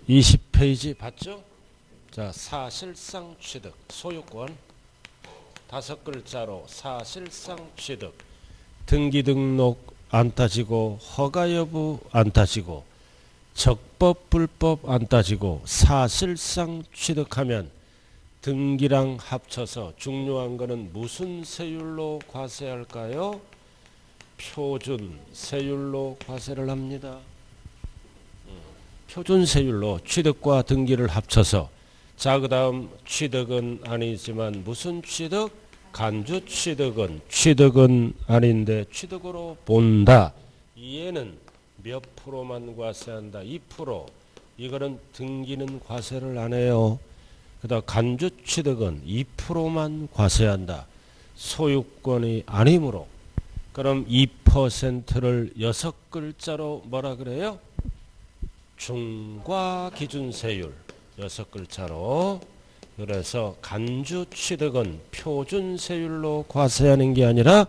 20페이지 봤죠? 자, 사실상 취득, 소유권 다섯 글자로 사실상 취득. 등기 등록 안 따지고 허가 여부 안 따지고 적법 불법 안 따지고 사실상 취득하면 등기랑 합쳐서 중요한 거는 무슨 세율로 과세할까요? 표준 세율로 과세를 합니다. 표준 세율로 취득과 등기를 합쳐서. 자, 그 다음 취득은 아니지만 무슨 취득? 간주 취득은 아닌데 취득으로 본다. 얘는 몇 프로만 과세한다? 2%. 이거는 등기는 과세를 안 해요. 그 다음 간주 취득은 2%만 과세한다. 소유권이 아니므로. 그럼 2%를 6글자로 뭐라 그래요? 중과 기준세율 6글자로. 그래서 간주 취득은 표준세율로 과세하는 게 아니라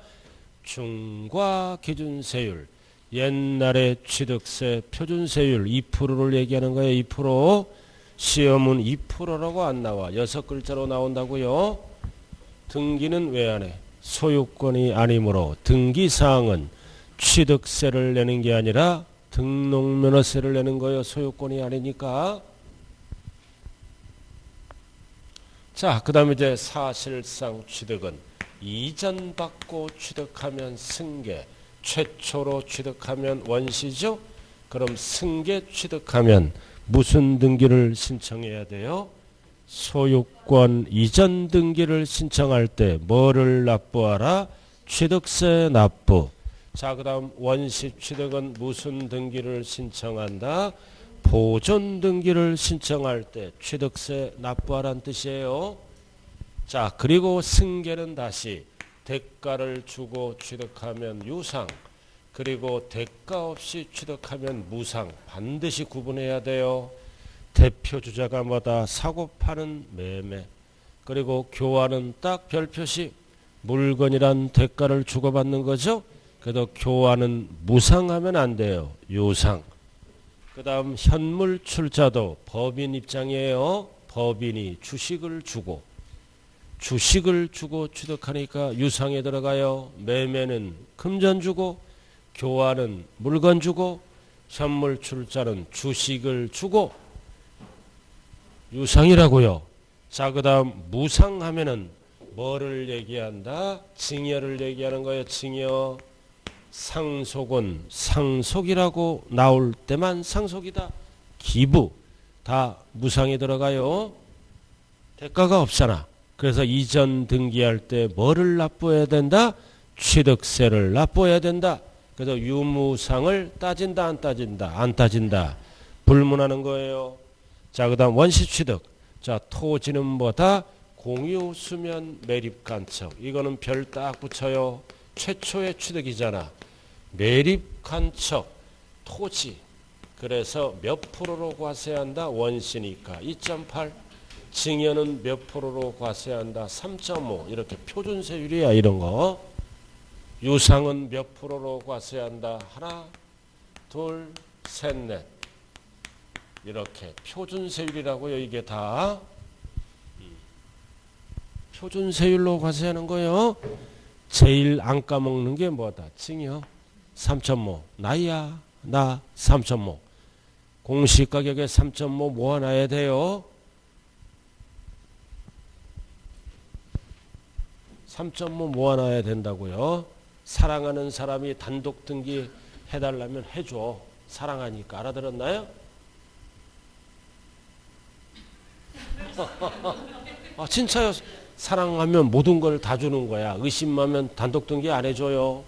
중과 기준세율. 옛날에 취득세 표준세율 2%를 얘기하는 거예요. 2%. 시험은 2%라고 안 나와. 6글자로 나온다고요. 등기는 왜 안 해? 소유권이 아니므로 등기사항은 취득세를 내는 게 아니라 등록면허세를 내는 거예요. 소유권이 아니니까. 자, 그 다음에 이제 사실상 취득은 이전받고 취득하면 승계, 최초로 취득하면 원시죠. 그럼 승계 취득하면 무슨 등기를 신청해야 돼요? 소유권 이전 등기를 신청할 때 뭐를 납부하라? 취득세 납부. 자, 그 다음 원시 취득은 무슨 등기를 신청한다? 보존 등기를 신청할 때 취득세 납부하라는 뜻이에요. 자, 그리고 승계는 다시 대가를 주고 취득하면 유상, 그리고 대가 없이 취득하면 무상. 반드시 구분해야 돼요. 대표 주자가 뭐다? 사고 파는 매매. 그리고 교환은 딱 별표시. 물건이란 대가를 주고받는 거죠. 그래도 교환은 무상하면 안 돼요. 유상. 그 다음 현물 출자도 법인 입장이에요. 법인이 주식을 주고 취득하니까 유상에 들어가요. 매매는 금전 주고 교환은 물건 주고 현물 출자는 주식을 주고 유상이라고요. 자, 그 다음 무상하면은 뭐를 얘기한다? 증여를 얘기하는 거예요. 증여. 상속은 상속이라고 나올 때만 상속이다. 기부 다 무상에 들어가요. 대가가 없잖아. 그래서 이전 등기할 때 뭐를 납부해야 된다? 취득세를 납부해야 된다. 그래서 유무상을 따진다 안 따진다? 안 따진다. 불문하는 거예요. 자, 그 다음 원시취득. 자, 토지는 뭐다? 공유수면 매립간척. 이거는 별 딱 붙여요. 최초의 취득이잖아. 매립간척 토지. 그래서 몇 프로로 과세한다? 원시니까 2.8. 증여는 몇 프로로 과세한다? 3.5. 이렇게 표준세율이야. 이런 거. 유상은 몇 프로로 과세한다? 하나, 둘, 셋, 넷. 이렇게 표준세율이라고요. 이게 다 표준세율로 과세하는 거예요. 제일 안 까먹는 게 뭐다? 증여 3.5. 나야 나 3.5. 공시가격에 3.5 모아놔야 돼요. 3.5 모아놔야 된다고요. 사랑하는 사람이 단독 등기 해달라면 해줘. 사랑하니까. 알아들었나요? 아, 진짜요. 사랑하면 모든 걸 다 주는 거야. 의심하면 단독 등기 안 해줘요.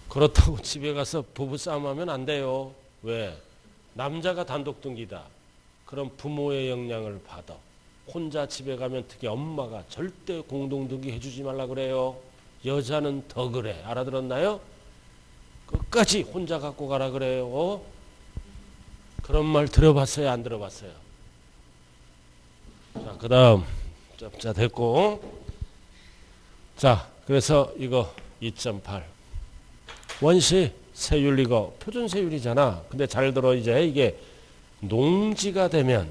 그렇다고 집에 가서 부부싸움 하면 안 돼요. 왜? 남자가 단독 등기다. 그럼 부모의 영향을 받아. 혼자 집에 가면 특히 엄마가 절대 공동 등기 해주지 말라 그래요. 여자는 더 그래. 알아들었나요? 끝까지 혼자 갖고 가라 그래요. 그런 말 들어봤어요? 안 들어봤어요? 자, 그 다음. 자, 됐고. 자, 그래서 이거 2.8. 원시 세율이고 표준세율이잖아. 근데 잘 들어. 이제 이게 농지가 되면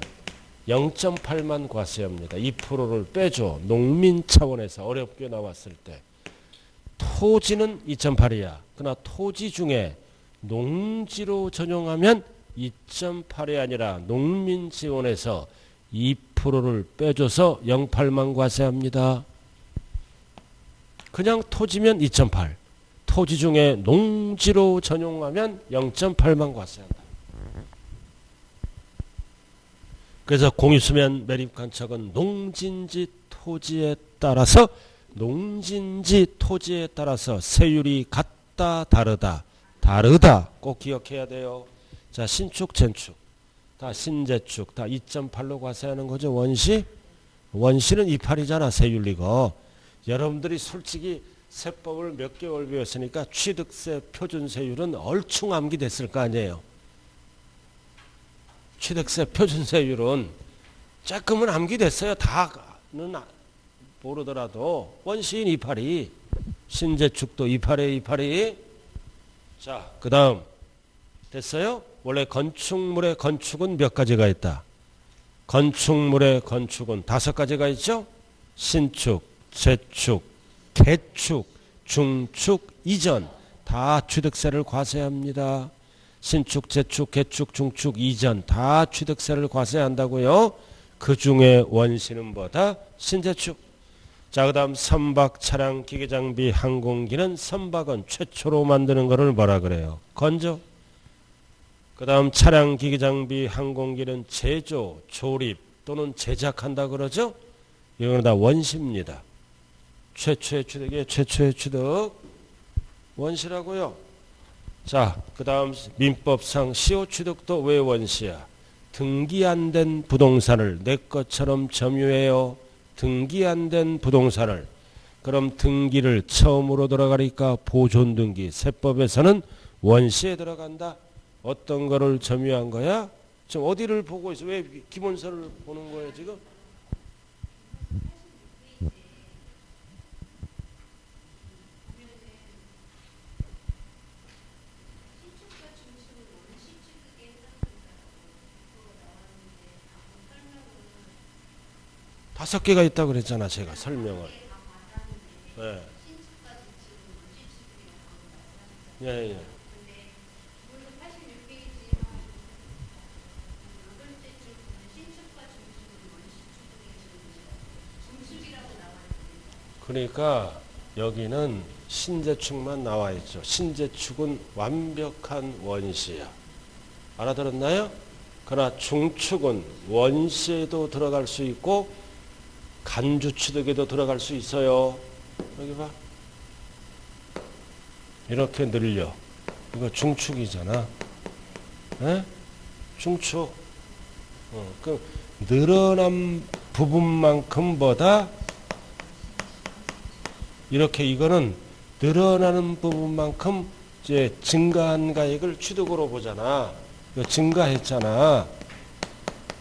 0.8만 과세합니다. 2%를 빼줘. 농민 차원에서 어렵게 나왔을 때. 토지는 2.8이야. 그러나 토지 중에 농지로 전용하면 2.8이 아니라 농민 지원에서 2%를 빼줘서 0.8만 과세합니다. 그냥 토지면 2.8. 토지 중에 농지로 전용하면 0.8만 과세한다. 그래서 공유수면 매립간척은 농진지 토지에 따라서 세율이 같다 다르다 꼭 기억해야 돼요. 자, 신축 재축 다 신재축 다 2.8로 과세하는 거죠. 원시는 2.8이잖아. 세율이고. 여러분들이 솔직히 세법을 몇 개월 배웠으니까 취득세 표준세율은 얼충 암기됐을 거 아니에요. 취득세 표준세율은 조금은 암기됐어요. 다는 모르더라도 원시인 2.8이 신재축도 2.8에 자, 그 다음 됐어요? 원래 건축물의 건축은 몇 가지가 있다? 건축물의 건축은 5가지가 있죠? 신축, 재축, 개축, 중축, 이전 다 취득세를 과세합니다. 신축, 재축, 개축, 중축, 이전 다 취득세를 과세한다고요. 그 중에 원시는 뭐다? 신재축. 자, 그 다음 선박, 차량, 기계장비, 항공기는 선박은 최초로 만드는 것을 뭐라 그래요? 건조. 그 다음 차량, 기계장비, 항공기는 제조, 조립 또는 제작한다 그러죠? 이거는 다 원시입니다. 최초의 취득이에요. 최초의 취득. 원시라고요. 자, 그 다음 민법상 시효취득도 왜 원시야? 등기 안 된 부동산을 내 것처럼 점유해요. 등기 안 된 부동산을. 그럼 등기를 처음으로 들어가니까 보존등기. 세법에서는 원시에 들어간다. 어떤 거를 점유한 거야? 지금 어디를 보고 있어? 왜 기본서를 보는 거예요 지금? 다섯 개가 있다고 그랬잖아. 제가 설명을. 네. 예, 예. 그러니까 여기는 신재축만 나와 있죠. 신재축은 완벽한 원시야. 알아들었나요? 그러나 중축은 원시에도 들어갈 수 있고 간주취득에도 들어갈 수 있어요. 여기 봐. 이렇게 늘려. 이거 중축이잖아. 에? 중축. 그 늘어난 부분만큼보다 이렇게 이거는 늘어나는 부분만큼 이제 증가한 가액을 취득으로 보잖아. 이거 증가했잖아.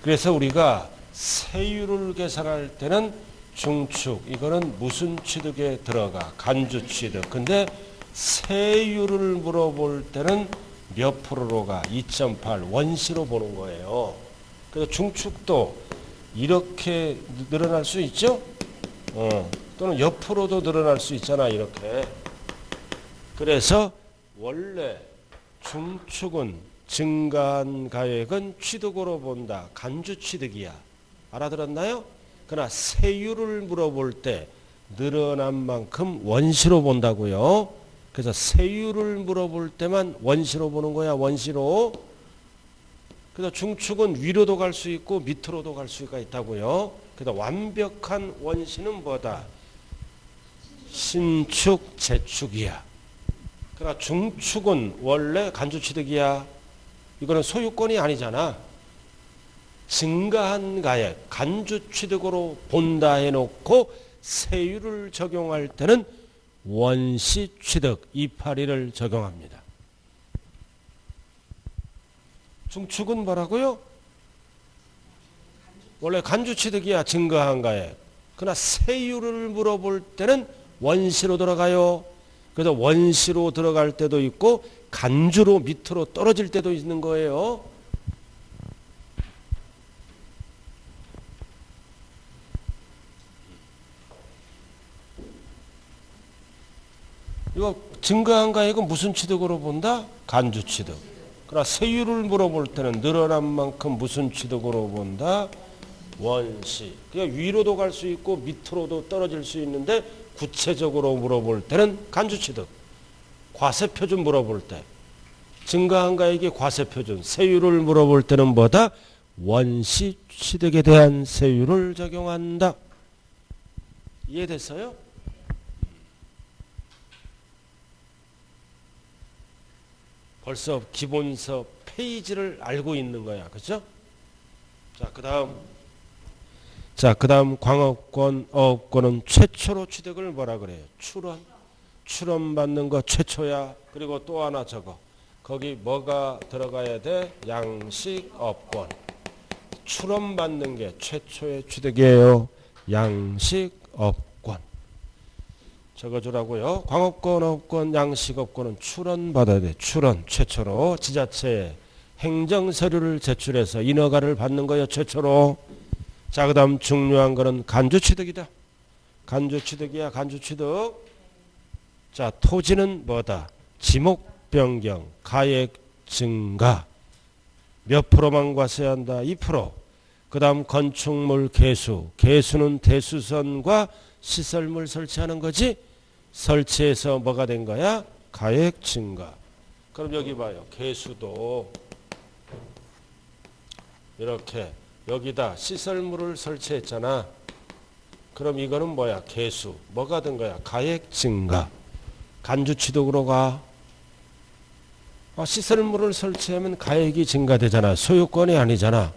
그래서 우리가 세율을 계산할 때는 중축, 이거는 무슨 취득에 들어가? 간주 취득. 근데 세율을 물어볼 때는 몇 프로로 가? 2.8 원시로 보는 거예요. 그래서 중축도 이렇게 늘어날 수 있죠? 또는 옆으로도 늘어날 수 있잖아. 이렇게. 그래서 원래 중축은 증가한 가액은 취득으로 본다. 간주 취득이야. 알아들었나요? 그러나 세율을 물어볼 때 늘어난 만큼 원시로 본다고요. 그래서 세율을 물어볼 때만 원시로 보는 거야. 원시로. 그래서 중축은 위로도 갈 수 있고 밑으로도 갈 수가 있다고요. 그래서 완벽한 원시는 뭐다? 신축, 재축이야. 그러나 중축은 원래 간주취득이야. 이거는 소유권이 아니잖아. 증가한 가액, 간주취득으로 본다 해놓고 세율을 적용할 때는 원시취득 282를 적용합니다. 중축은 뭐라고요? 원래 간주취득이야. 증가한 가액. 그러나 세율을 물어볼 때는 원시로 들어가요. 그래서 원시로 들어갈 때도 있고 간주로 밑으로 떨어질 때도 있는 거예요. 이거 증가한 가액은 무슨 취득으로 본다? 간주 취득. 그러나 세율을 물어볼 때는 늘어난 만큼 무슨 취득으로 본다? 원시. 그냥 위로도 갈 수 있고 밑으로도 떨어질 수 있는데 구체적으로 물어볼 때는 간주 취득. 과세표준 물어볼 때 증가한 가액의 과세표준. 세율을 물어볼 때는 뭐다? 원시 취득에 대한 세율을 적용한다. 이해됐어요? 벌써 기본서 페이지를 알고 있는 거야. 그렇죠? 자, 그다음 광업권, 어업권은 최초로 취득을 뭐라 그래요? 출원 받는 거 최초야. 그리고 또 하나 적어. 거기 뭐가 들어가야 돼? 양식업권. 출원 받는 게 최초의 취득이에요. 양식업권. 적어주라고요. 광업권, 어업권, 양식업권은 출원받아야 돼. 출원 최초로 지자체에 행정서류를 제출해서 인허가를 받는 거예요. 최초로. 자, 그 다음 중요한 거는 간주취득이다. 간주취득이야. 간주취득. 자, 토지는 뭐다? 지목변경, 가액 증가. 몇 프로만 과세해야 한다? 2%. 그 다음 건축물 개수. 개수는 대수선과 시설물 설치하는 거지. 설치해서 뭐가 된 거야? 가액 증가. 그럼 여기 봐요. 개수도 이렇게 여기다 시설물을 설치했잖아. 그럼 이거는 뭐야? 개수. 뭐가 된 거야? 가액 증가. 간주취득으로 가. 시설물을 설치하면 가액이 증가되잖아. 소유권이 아니잖아.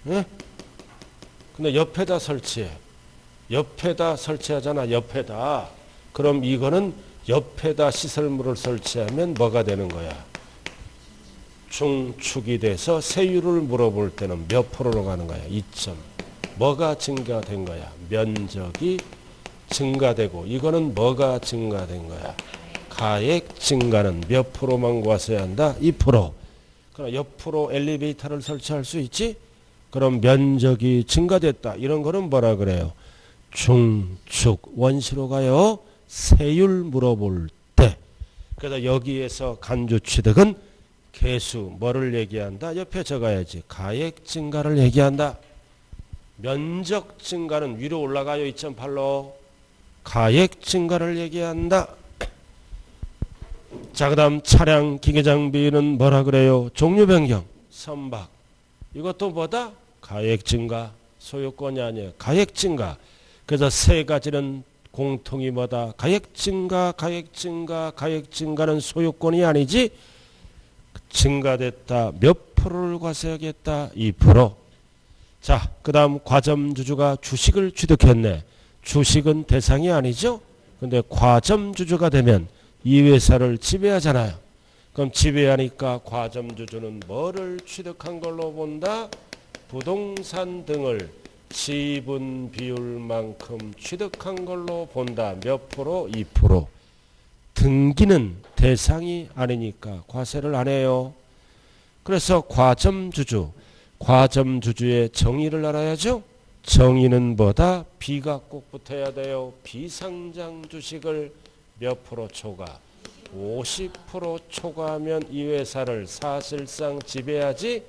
예? 근데 옆에다 설치해. 옆에다 설치하잖아. 옆에다. 그럼 이거는 옆에다 시설물을 설치하면 뭐가 되는 거야? 중축이 돼서 세율을 물어볼 때는 몇 프로로 가는 거야? 2점. 뭐가 증가된 거야? 면적이 증가되고 이거는 뭐가 증가된 거야? 가액 증가는 몇 프로만 과세해야 한다? 2%. 그럼 옆으로 엘리베이터를 설치할 수 있지? 그럼 면적이 증가됐다. 이런 거는 뭐라 그래요? 중축. 원시로 가요. 세율 물어볼 때. 그래서 여기에서 간주취득은 개수 뭐를 얘기한다? 옆에 적어야지. 가액 증가를 얘기한다. 면적 증가는 위로 올라가요. 2.8로. 가액 증가를 얘기한다. 자, 그 다음 차량 기계장비는 뭐라 그래요? 종류 변경, 선박. 이것도 뭐다? 가액 증가. 소유권이 아니에요. 가액 증가. 그래서 세 가지는 공통이 뭐다? 가액 증가, 가액 증가, 가액 증가는 소유권이 아니지. 증가됐다. 몇 프로를 과세하겠다? 2%. 자, 그 다음 과점주주가 주식을 취득했네. 주식은 대상이 아니죠. 근데 과점주주가 되면 이 회사를 지배하잖아요. 그럼 지배하니까 과점주주는 뭐를 취득한 걸로 본다? 부동산 등을 지분 비율만큼 취득한 걸로 본다. 몇 프로? 2%. 등기는 대상이 아니니까 과세를 안 해요. 그래서 과점주주, 과점주주의 정의를 알아야죠. 정의는 뭐다? 비가 꼭 붙어야 돼요. 비상장 주식을 몇 프로 초과? 50% 초과하면 이 회사를 사실상 지배하지,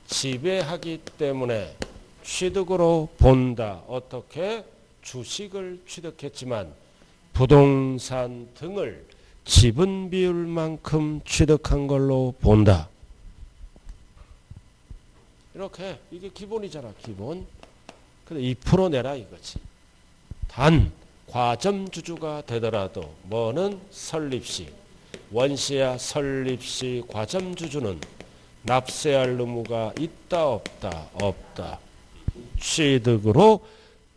지배하기 때문에 취득으로 본다. 어떻게? 주식을 취득했지만 부동산 등을 지분 비율만큼 취득한 걸로 본다. 이렇게. 이게 기본이잖아. 기본. 근데 2% 내라 이거지. 단 과점주주가 되더라도 뭐는 설립시, 원시야 설립시 과점주주는 납세할 의무가 있다 없다? 없다. 취득으로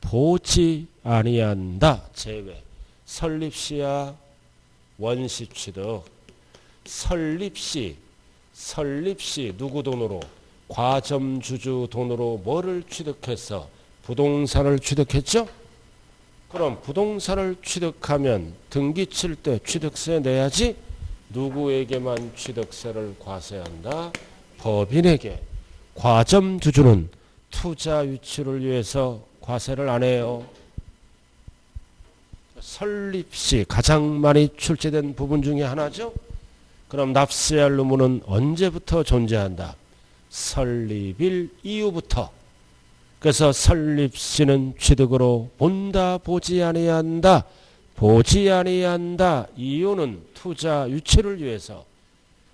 보지 아니한다. 제외. 설립시야 원시 취득. 설립시 누구 돈으로? 과점주주 돈으로 뭐를 취득했어? 부동산을 취득했죠? 그럼 부동산을 취득하면 등기 칠 때 취득세 내야지. 누구에게만 취득세를 과세한다? 법인에게. 과점주주는 투자 유치를 위해서 과세를 안 해요. 설립시 가장 많이 출제된 부분 중에 하나죠. 그럼 납세할 의무는 언제부터 존재한다? 설립일 이후부터. 그래서 설립시는 취득으로 본다 보지 아니한다. 보지 아니한다. 이유는 투자 유치를 위해서.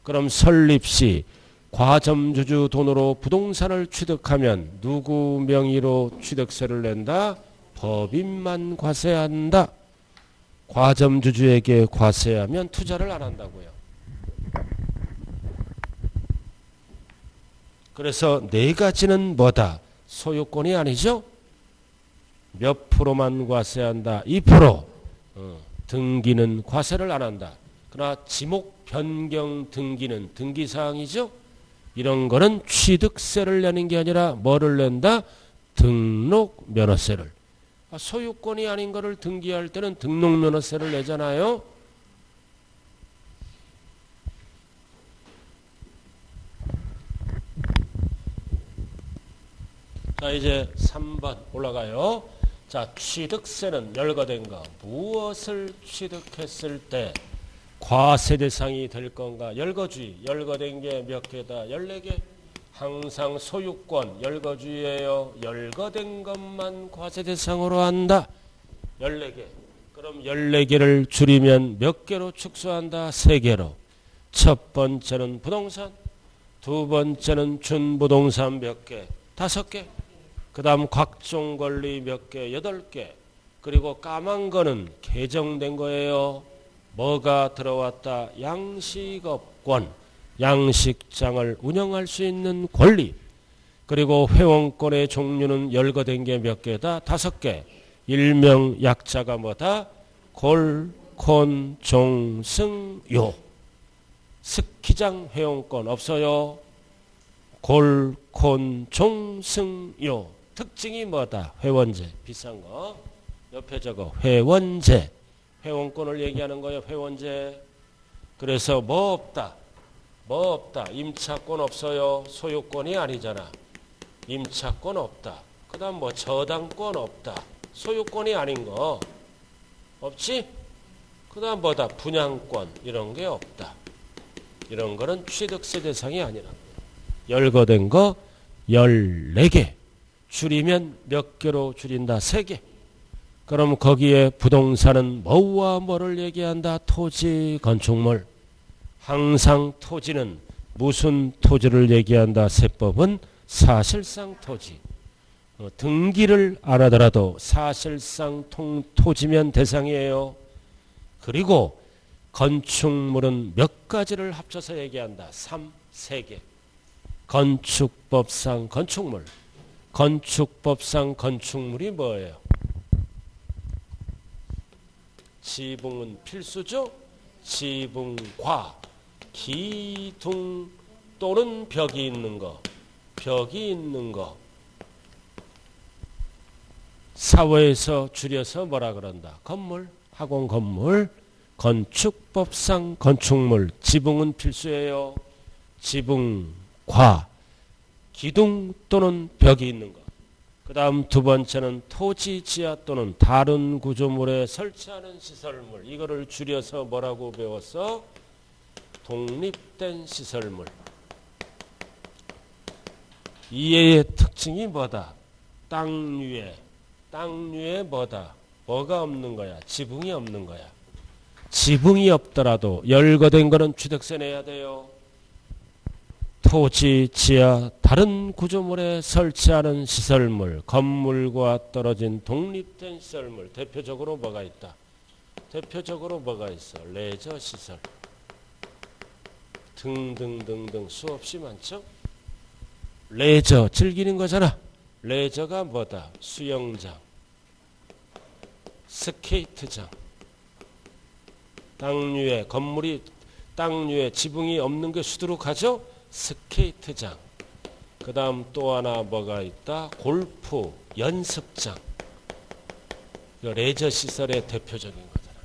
그럼 설립시 과점주주 돈으로 부동산을 취득하면 누구 명의로 취득세를 낸다? 법인만 과세한다. 과점주주에게 과세하면 투자를 안 한다고요. 그래서 네 가지는 뭐다? 소유권이 아니죠? 몇 프로만 과세한다? 2%. 등기는 과세를 안 한다. 그러나 지목 변경 등기는 등기사항이죠? 이런 거는 취득세를 내는 게 아니라 뭐를 낸다? 등록 면허세를. 소유권이 아닌 거를 등기할 때는 등록 면허세를 내잖아요. 자, 이제 3번 올라가요. 자, 취득세는 열거된 거. 무엇을 취득했을 때 과세 대상이 될 건가? 열거주의. 열거된 게 몇 개다? 14개. 항상 소유권 열거주의예요. 열거된 것만 과세 대상으로 한다. 14개. 그럼 14개를 줄이면 몇 개로 축소한다? 3개로. 첫 번째는 부동산, 두 번째는 준부동산 몇 개? 5개. 그 다음 각종 권리 몇 개? 8개. 그리고 까만 거는 개정된 거예요. 뭐가 들어왔다? 양식업권, 양식장을 운영할 수 있는 권리. 그리고 회원권의 종류는 열거된 게 몇 개다? 5개. 일명 약자가 뭐다? 골, 콘, 종, 승, 요. 스키장 회원권 없어요. 골, 콘, 종, 승, 요. 특징이 뭐다? 회원제. 비싼 거. 옆에 적어. 회원제. 회원권을 얘기하는 거예요. 회원제. 그래서 뭐 없다? 뭐 없다? 임차권 없어요. 소유권이 아니잖아. 임차권 없다. 그 다음 뭐 저당권 없다. 소유권이 아닌 거 없지? 그 다음 뭐다? 분양권 이런 게 없다. 이런 거는 취득세 대상이 아니라. 열거된 거 14개. 줄이면 몇 개로 줄인다? 3개. 그럼 거기에 부동산은 뭐와 뭐를 얘기한다? 토지, 건축물. 항상 토지는 무슨 토지를 얘기한다? 세법은 사실상 토지. 등기를 안 하더라도 사실상 토지면 대상이에요. 그리고 건축물은 몇 가지를 합쳐서 얘기한다? 3개. 건축법상 건축물. 건축법상 건축물이 뭐예요? 지붕은 필수죠. 지붕과 기둥 또는 벽이 있는 거. 벽이 있는 거. 사회에서 줄여서 뭐라 그런다? 건물, 학원 건물, 건축법상 건축물. 지붕은 필수예요. 지붕과 기둥 또는 벽이 있는 것. 그 다음 두 번째는 토지, 지하 또는 다른 구조물에 설치하는 시설물. 이거를 줄여서 뭐라고 배웠어? 독립된 시설물. 이의 특징이 뭐다? 땅 위에. 땅 위에 뭐다? 뭐가 없는 거야? 지붕이 없는 거야. 지붕이 없더라도 열거된 거는 취득세 내야 돼요. 토지, 지하, 다른 구조물에 설치하는 시설물, 건물과 떨어진 독립된 시설물. 대표적으로 뭐가 있다? 대표적으로 뭐가 있어? 레저 시설. 등등등등 수없이 많죠? 레저, 즐기는 거잖아. 레저가 뭐다? 수영장, 스케이트장. 땅 위에 건물이, 땅 위에 지붕이 없는 게 수두룩하죠? 스케이트장. 그 다음 또 하나 뭐가 있다? 골프 연습장. 레저 시설의 대표적인 거잖아.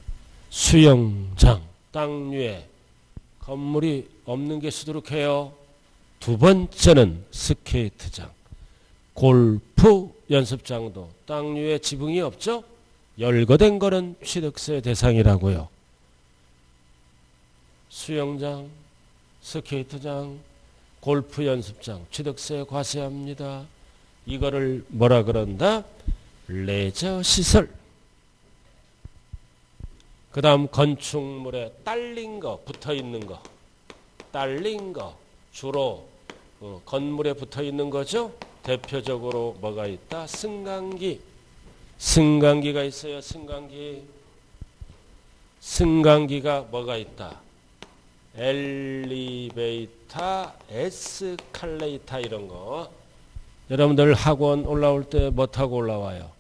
수영장, 땅 위에 건물이 없는 게 수두룩해요. 두 번째는 스케이트장, 골프 연습장도 땅 위에 지붕이 없죠. 열거된 거는 취득세 대상이라고요. 수영장, 스케이트장, 골프 연습장 취득세 과세합니다. 이거를 뭐라 그런다? 레저 시설. 그 다음 건축물에 딸린 거, 붙어 있는 거. 딸린 거. 주로 건물에 붙어 있는 거죠. 대표적으로 뭐가 있다? 승강기. 승강기가 있어요. 승강기. 승강기가 뭐가 있다? 엘리베이터, 에스컬레이터 이런 거. 여러분들 학원 올라올 때 뭐 타고 올라와요?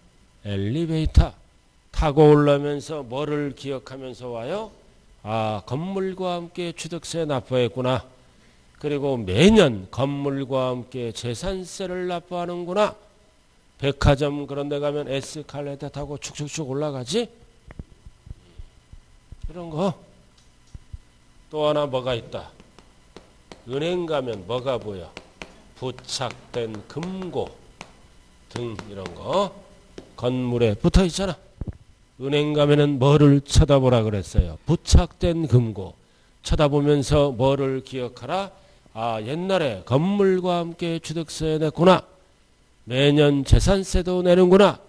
엘리베이터. 타고 올라오면서 뭐를 기억하면서 와요? 아, 건물과 함께 취득세 납부했구나. 그리고 매년 건물과 함께 재산세를 납부하는구나. 백화점 그런 데 가면 에스컬레이터 타고 축축축 올라가지? 이런 거. 또 하나 뭐가 있다? 은행 가면 뭐가 보여? 부착된 금고 등 이런 거 건물에 붙어 있잖아. 은행 가면은 뭐를 쳐다보라 그랬어요? 부착된 금고. 쳐다보면서 뭐를 기억하라? 아, 옛날에 건물과 함께 취득세 냈구나. 매년 재산세도 내는구나.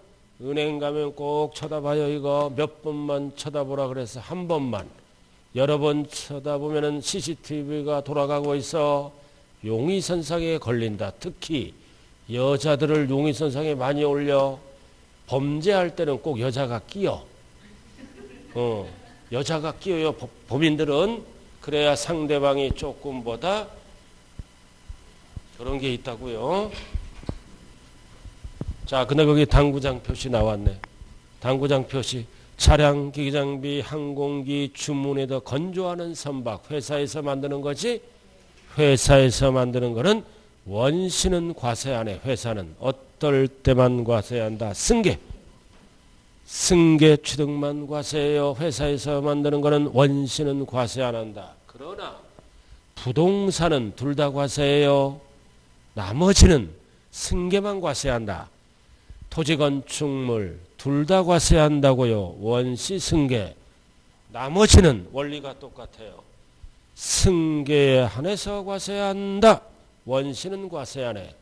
은행 가면 꼭 쳐다봐요. 이거 몇 번만 쳐다보라 그래서 한 번만. 여러 번 쳐다보면은 CCTV가 돌아가고 있어. 용의선상에 걸린다. 특히 여자들을 용의선상에 많이 올려. 범죄할 때는 꼭 여자가 끼어. 여자가 끼어요. 범인들은. 그래야 상대방이 조금보다 그런 게 있다고요. 자, 근데 거기 당구장 표시 나왔네. 당구장 표시. 차량, 기기장비, 항공기, 주문에 더 건조하는 선박. 회사에서 만드는 거지. 회사에서 만드는 거는 원시는 과세 안 해. 회사는 어떨 때만 과세한다. 승계. 승계 취득만 과세해요. 회사에서 만드는 거는 원시는 과세 안 한다. 그러나 부동산은 둘 다 과세해요. 나머지는 승계만 과세한다. 토지 건축물 둘 다 과세한다고요. 원시 승계. 나머지는 원리가 똑같아요. 승계에 한해서 과세한다. 원시는 과세 안 해.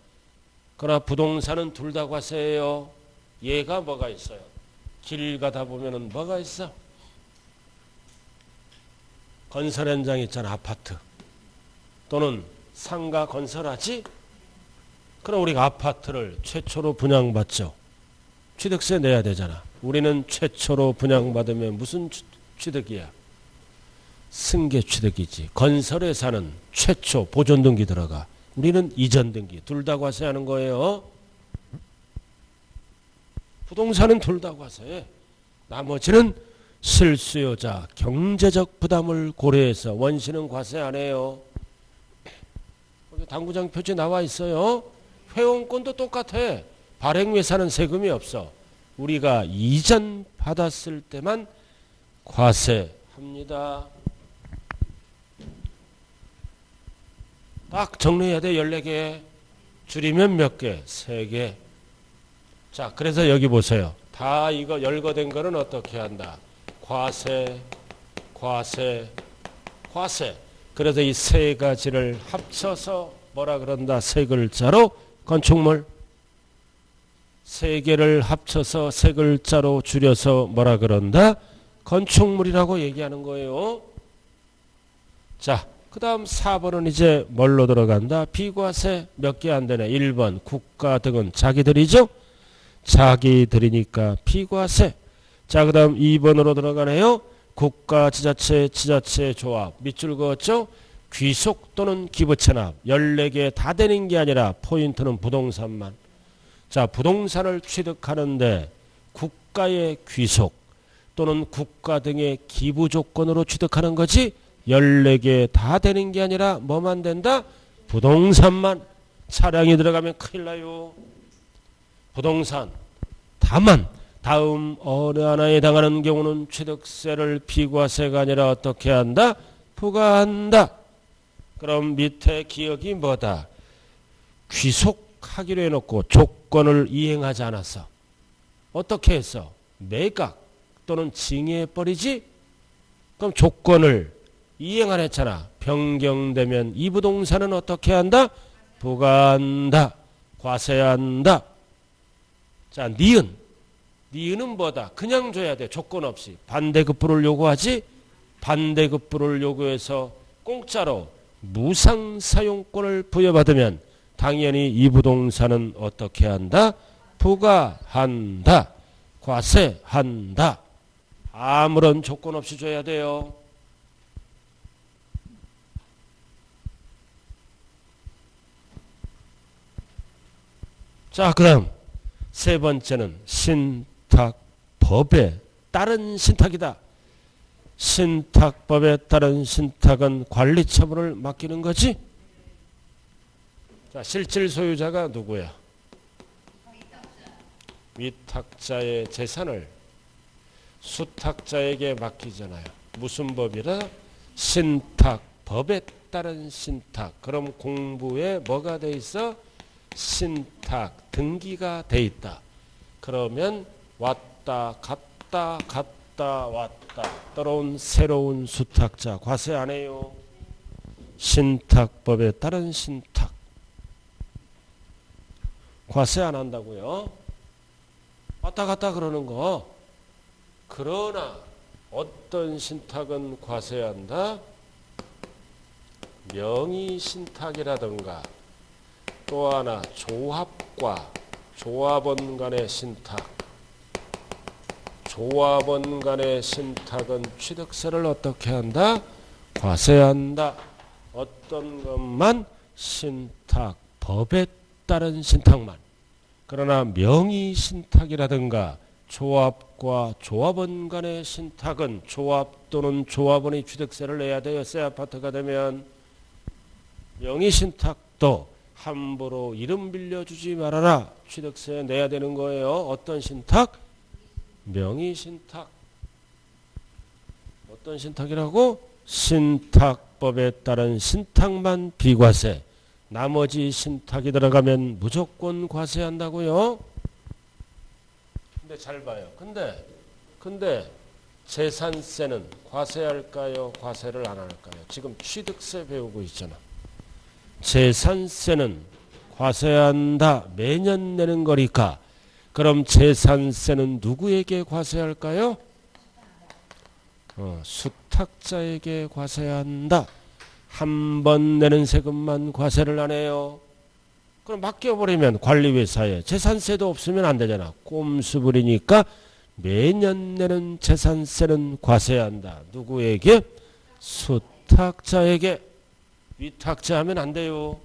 그러나 부동산은 둘 다 과세해요. 얘가 뭐가 있어요? 길 가다 보면은 뭐가 있어? 건설 현장 있잖아. 아파트 또는 상가 건설하지? 그럼 우리가 아파트를 최초로 분양받죠. 취득세 내야 되잖아. 우리는 최초로 분양받으면 무슨 취득이야? 승계 취득이지. 건설회사는 최초 보존등기 들어가. 우리는 이전등기. 둘 다 과세하는 거예요. 부동산은 둘 다 과세해. 나머지는 실수요자 경제적 부담을 고려해서 원시는 과세 안 해요. 여기 당구장 표지 나와 있어요. 회원권도 똑같아. 발행회사는 세금이 없어. 우리가 이전 받았을 때만 과세합니다. 딱 정리해야 돼. 14개. 줄이면 몇 개? 3개. 자, 그래서 여기 보세요. 다 이거 열거된 거는 어떻게 한다? 과세, 과세, 과세. 그래서 이 세 가지를 합쳐서 뭐라 그런다? 세 글자로 건축물. 세 개를 합쳐서 세 글자로 줄여서 뭐라 그런다? 건축물이라고 얘기하는 거예요. 자, 그 다음 4번은 이제 뭘로 들어간다? 비과세. 몇 개 안 되네. 1번 국가 등은 자기들이죠. 자기들이니까 비과세. 자, 그 다음 2번으로 들어가네요. 국가, 지자체, 지자체 조합. 밑줄 그었죠? 귀속 또는 기부채납. 14개 다 되는 게 아니라 포인트는 부동산만. 자, 부동산을 취득하는데 국가의 귀속 또는 국가 등의 기부 조건으로 취득하는 거지 14개 다 되는 게 아니라 뭐만 된다? 부동산만. 차량이 들어가면 큰일 나요. 부동산. 다만 다음 어느 하나에 해당하는 경우는 취득세를 비과세가 아니라 어떻게 한다? 부과한다. 그럼 밑에 기억이 뭐다? 귀속하기로 해놓고 조건을 이행하지 않았어. 어떻게 했어? 매각 또는 징해버리지? 그럼 조건을 이행 안 했잖아. 변경되면 이 부동산은 어떻게 한다? 부과한다. 과세한다. 자, 니은은 뭐다? 그냥 줘야 돼. 조건 없이. 반대급부를 요구하지? 반대급부를 요구해서 공짜로 무상사용권을 부여받으면 당연히 이 부동산은 어떻게 한다? 부과한다. 과세한다. 아무런 조건 없이 줘야 돼요. 자, 그럼 세 번째는 신탁법에 따른 신탁이다. 신탁법에 따른 신탁은 관리처분을 맡기는 거지? 자, 실질 소유자가 누구야? 위탁자의 재산을 수탁자에게 맡기잖아요. 무슨 법이라? 신탁법에 따른 신탁. 그럼 공부에 뭐가 돼 있어? 신탁 등기가 돼 있다. 그러면 왔다 갔다 갔다 왔다 떨어온 새로운 수탁자 과세 안 해요. 신탁법에 따른 신탁 과세 안 한다고요. 왔다 갔다 그러는 거. 그러나 어떤 신탁은 과세한다? 명의신탁이라든가 또 하나 조합과 조합원 간의 신탁. 조합원 간의 신탁은 취득세를 어떻게 한다? 과세한다. 어떤 것만? 신탁법에 따른 신탁만. 그러나 명의신탁이라든가 조합과 조합원 간의 신탁은 조합 또는 조합원이 취득세를 내야 돼요. 새 아파트가 되면. 명의신탁도 함부로 이름 빌려주지 말아라. 취득세 내야 되는 거예요. 어떤 신탁? 명의신탁. 어떤 신탁이라고? 신탁법에 따른 신탁만 비과세. 나머지 신탁이 들어가면 무조건 과세한다고요. 근데 잘 봐요. 근데 재산세는 과세할까요? 과세를 안 할까요? 지금 취득세 배우고 있잖아. 재산세는 과세한다. 매년 내는 거니까. 그럼 재산세는 누구에게 과세할까요? 수탁자에게 과세한다. 한 번 내는 세금만 과세를 안 해요. 그럼 맡겨버리면 관리회사에 재산세도 없으면 안 되잖아. 꼼수 부리니까 매년 내는 재산세는 과세한다. 누구에게? 수탁자에게. 위탁자 하면 안 돼요.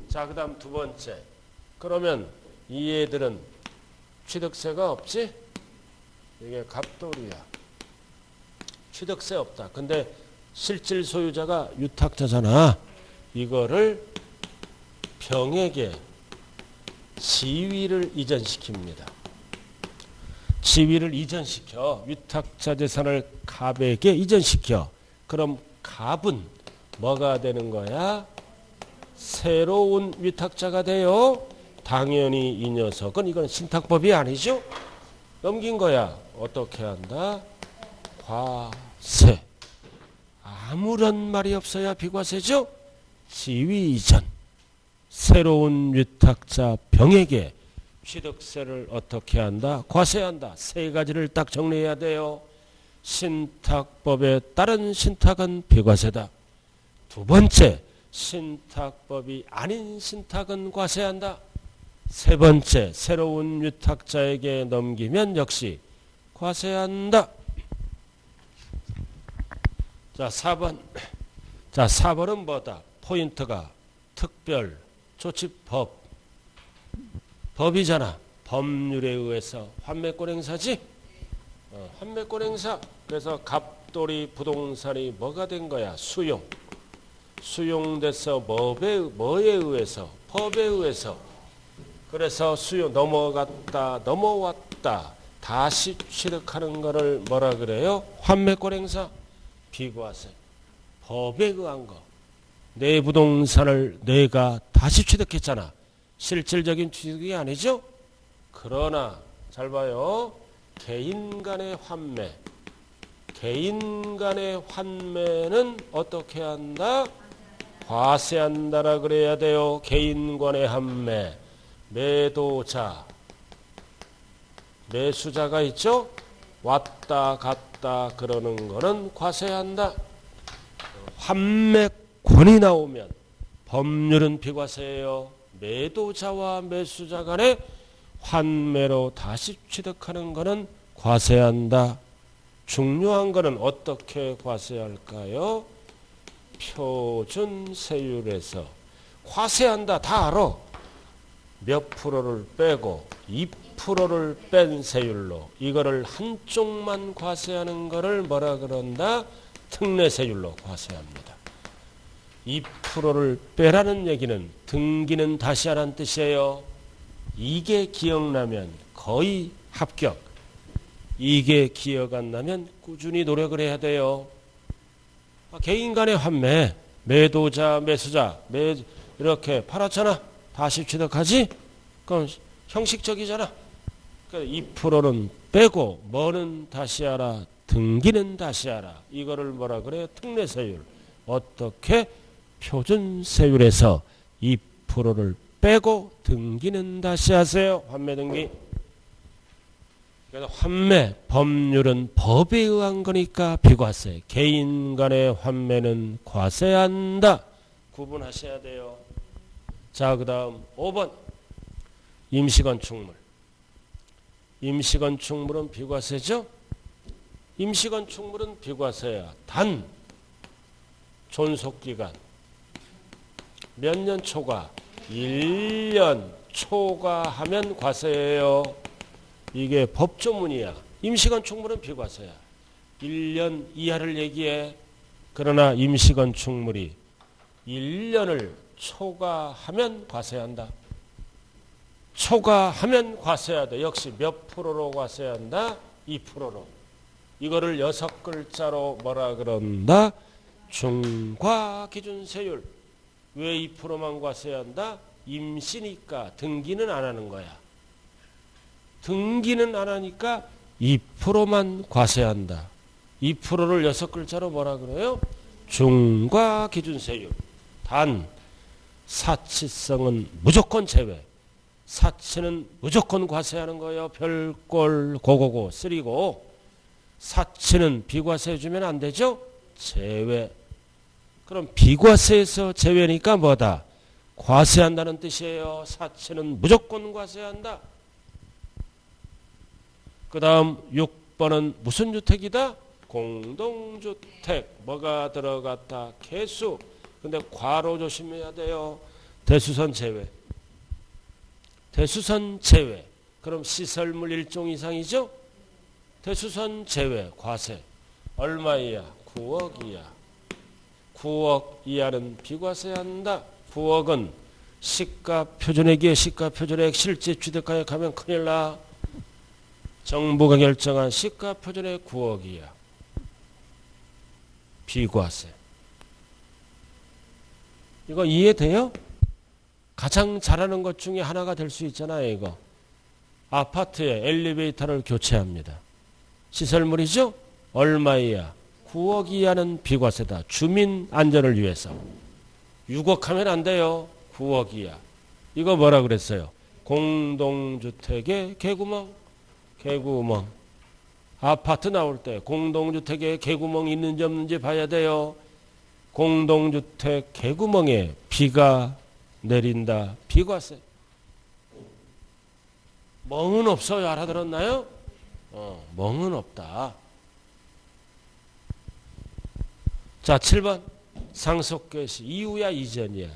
자, 그 다음 두 번째. 그러면 이 애들은 취득세가 없지? 이게 갑돌이야. 취득세 없다. 근데 실질 소유자가 유탁자잖아. 이거를 병에게 지위를 이전시킵니다. 지위를 이전시켜. 위탁자 재산을 갑에게 이전시켜. 그럼 갑은 뭐가 되는 거야? 새로운 위탁자가 돼요. 당연히 이 녀석은 이건 신탁법이 아니죠. 넘긴 거야. 어떻게 한다? 과세. 아무런 말이 없어야 비과세죠. 지위 이전. 새로운 위탁자 병에게 취득세를 어떻게 한다? 과세한다. 세 가지를 딱 정리해야 돼요. 신탁법에 따른 신탁은 비과세다. 두 번째, 신탁법이 아닌 신탁은 과세한다. 세 번째, 새로운 위탁자에게 넘기면 역시 과세한다. 자, 4번. 자, 4번은 뭐다? 포인트가 특별 조치법. 법이잖아. 법률에 의해서 환매권 행사지? 환매권 행사. 그래서 갑돌이 부동산이 뭐가 된 거야? 수용. 수용돼서 뭐에 의해서? 법에 의해서. 그래서 수요 넘어갔다 넘어왔다 다시 취득하는 거를 뭐라 그래요? 환매권 행사. 비과세. 법에 의한 거. 내 부동산을 내가 다시 취득했잖아. 실질적인 취득이 아니죠? 그러나 잘 봐요. 개인 간의 환매. 개인 간의 환매는 어떻게 한다? 과세한다라 그래야 돼요. 개인 간의 환매. 매도자. 매수자가 있죠? 왔다 갔다 그러는 거는 과세한다. 환매권이 나오면 법률은 비과세예요. 매도자와 매수자 간에 환매로 다시 취득하는 거는 과세한다. 중요한 거는 어떻게 과세할까요? 표준세율에서 과세한다 다 알아. 몇 프로를 빼고 2%를 뺀 세율로 이거를 한쪽만 과세하는 거를 뭐라 그런다? 특례세율로 과세합니다. 2%를 빼라는 얘기는 등기는 다시 하라는 뜻이에요. 이게 기억나면 거의 합격. 이게 기억 안 나면 꾸준히 노력을 해야 돼요. 개인 간의 환매, 매도자, 매수자, 이렇게 팔았잖아. 다시 취득하지? 그럼 형식적이잖아. 그러니까 2%는 빼고 뭐는 다시 하라? 등기는 다시 하라. 이거를 뭐라 그래요? 특례세율. 어떻게? 표준세율에서 2%를 빼고 등기는 다시 하세요. 환매등기. 그래서 환매 법률은 법에 의한 거니까 비과세. 개인 간의 환매는 과세한다. 구분하셔야 돼요. 자, 그 다음 5번 임시건축물. 임시건축물은 비과세죠? 임시건축물은 비과세야. 단 존속기간 몇 년 초과? 1년 초과하면 과세예요. 이게 법조문이야. 임시건축물은 비과세야. 1년 이하를 얘기해. 그러나 임시건축물이 1년을 초과하면 과세한다. 초과하면 과세하다. 역시 몇 프로로 과세한다? 2%로. 이거를 6글자로 뭐라 그런다? 중과기준세율. 왜 2%만 과세한다? 임시니까 등기는 안 하는 거야. 등기는 안 하니까 2%만 과세한다. 2%를 6글자로 뭐라 그래요? 중과기준세율. 단 사치성은 무조건 제외. 사치는 무조건 과세하는 거예요. 별꼴 고고고 쓰리고. 사치는 비과세 주면 안 되죠? 제외. 그럼 비과세에서 제외니까 뭐다? 과세한다는 뜻이에요. 사치는 무조건 과세한다. 그 다음 6번은 무슨 주택이다? 공동주택. 뭐가 들어갔다? 개수. 근데 괄호 조심해야 돼요. 대수선 제외. 대수선 제외. 그럼 시설물 1종 이상이죠? 대수선 제외. 과세. 얼마이야? 9억 이하. 9억 이하는 비과세한다. 9억은 시가 표준액이에요. 시가 표준액 실제 취득가액 하면 큰일 나. 정부가 결정한 시가 표준액 9억 이하. 비과세. 이거 이해돼요? 가장 잘하는 것 중에 하나가 될 수 있잖아요. 이거. 아파트에 엘리베이터를 교체합니다. 시설물이죠? 얼마이야? 9억 이하는 비과세다. 주민 안전을 위해서. 6억 하면 안 돼요. 9억 이하. 이거 뭐라 그랬어요? 공동주택의 개구멍. 개구멍. 아파트 나올 때 공동주택에 개구멍 있는지 없는지 봐야 돼요. 공동주택 개구멍에 비가 내린다. 비과세. 멍은 없어요. 알아들었나요? 멍은 없다. 자, 7번. 상속개시 이후야 이전이야?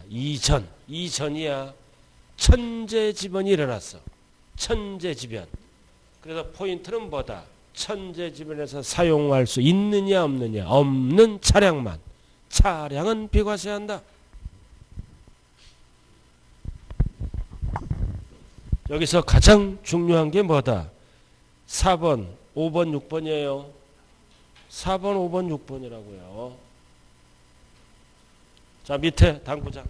이전이야. 천재지변이 일어났어. 천재지변. 그래서 포인트는 뭐다? 천재지변에서 사용할 수 있느냐 없느냐? 없는 차량만. 차량은 비과세한다. 여기서 가장 중요한 게 뭐다? 4번, 5번, 6번이에요. 4번, 5번, 6번이라고요. 자, 밑에 당구장.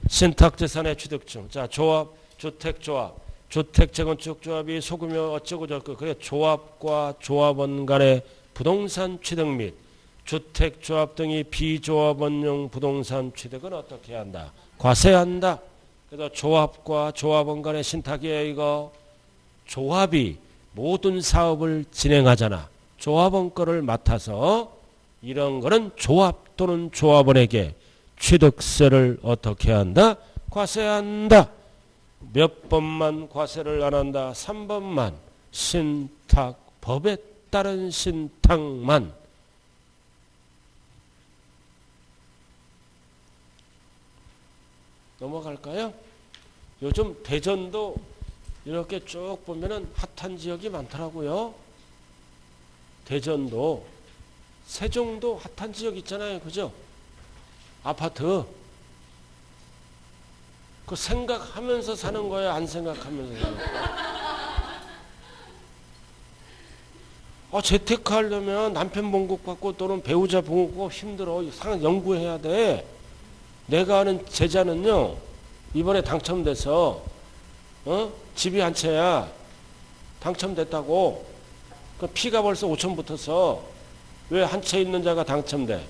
신탁재산의 취득증. 자, 조합, 주택조합. 주택재건축조합이 속으며 어쩌고 저쩌고. 그게 조합과 조합원 간의 부동산 취득 및 주택조합 등이 비조합원용 부동산 취득은 어떻게 한다? 과세한다. 그래서 조합과 조합원 간의 신탁이에요. 이거 조합이 모든 사업을 진행하잖아. 조합원 거를 맡아서 이런 거는 조합 또는 조합원에게 취득세를 어떻게 한다? 과세한다. 몇 번만 과세를 안 한다? 3번만. 신탁, 법에 따른 신탁만. 넘어갈까요? 요즘 대전도 이렇게 쭉 보면은 핫한 지역이 많더라고요. 대전도, 세종도 핫한 지역 있잖아요. 그죠? 아파트. 그 생각하면서 사는 거예요? 안 생각하면서 사는 거예요? 재테크하려면 남편 봉급 받고 또는 배우자 봉급 받고 힘들어. 상황 연구해야 돼. 내가 아는 제자는요, 이번에 당첨돼서, 집이 한 채야. 당첨됐다고. 그 피가 벌써 5천 붙어서, 왜 한 채 있는 자가 당첨돼?